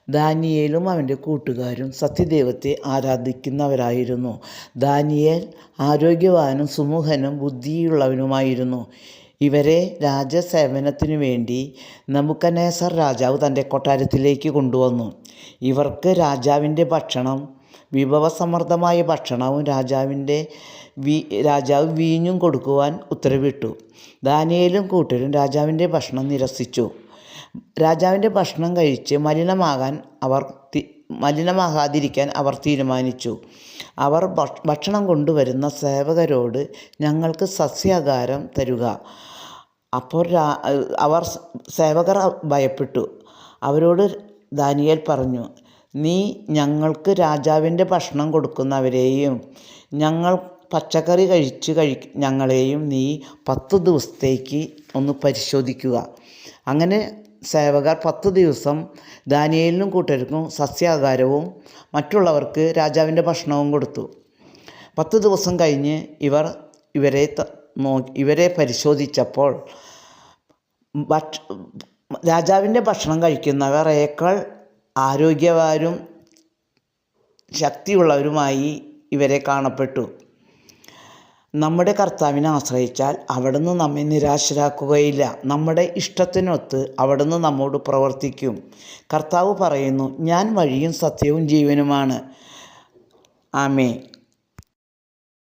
ദാനിയേലും അവൻ്റെ കൂട്ടുകാരും സത്യദൈവത്തെ ആരാധിക്കുന്നവരായിരുന്നു. ദാനിയേൽ ആരോഗ്യവാനും സുമുഖനും ബുദ്ധിയുള്ളവനുമായിരുന്നു. ഇവരെ രാജസേവനത്തിനു വേണ്ടി നെബൂഖദ്നേസർ രാജാവ് തൻ്റെ കൊട്ടാരത്തിലേക്ക് കൊണ്ടുവന്നു. ഇവർക്ക് രാജാവിൻ്റെ ഭക്ഷണം, വിഭവസമൃദ്ധമായ ഭക്ഷണവും രാജാവ് വീഞ്ഞും കൊടുക്കുവാൻ ഉത്തരവിട്ടു. ദാനിയേലും കൂട്ടരും രാജാവിൻ്റെ ഭക്ഷണം നിരസിച്ചു. രാജാവിൻ്റെ ഭക്ഷണം കഴിച്ച് മലിനമാകാതിരിക്കാൻ അവർ തീരുമാനിച്ചു. അവർ ഭക്ഷണം കൊണ്ടുവരുന്ന സേവകരോട് ഞങ്ങൾക്ക് സസ്യാഹാരം തരുക. അപ്പോൾ സേവകർ ഭയപ്പെട്ടു. അവരോട് ദാനിയേൽ പറഞ്ഞു, നീ ഞങ്ങൾക്ക് രാജാവിൻ്റെ ഭക്ഷണം കൊടുക്കുന്നവരെയും ഞങ്ങൾ പച്ചക്കറി ഞങ്ങളെയും നീ 10 ദിവസത്തേക്ക് ഒന്ന് പരിശോധിക്കുക. അങ്ങനെ സേവകർ 10 ദിവസം ദാനിയേലിനും കൂട്ടർക്കും സസ്യാഹാരവും മറ്റുള്ളവർക്ക് രാജാവിൻ്റെ ഭക്ഷണവും കൊടുത്തു. 10 ദിവസം കഴിഞ്ഞ് ഇവരെ പരിശോധിച്ചപ്പോൾ രാജാവിൻ്റെ ഭക്ഷണം കഴിക്കുന്നവരേക്കാൾ ആരോഗ്യവാരും ശക്തിയുള്ളവരുമായി ഇവരെ കാണപ്പെട്ടു. നമ്മുടെ കർത്താവിനെ ആശ്രയിച്ചാൽ അവിടുന്ന് നമ്മെ നിരാശരാക്കുകയില്ല. നമ്മുടെ ഇഷ്ടത്തിനൊത്ത് അവിടുന്ന് നമ്മോട് പ്രവർത്തിക്കും. കർത്താവ് പറയുന്നു, ഞാൻ വഴിയും സത്യവും ജീവനുമാണ്. ആമേൻ.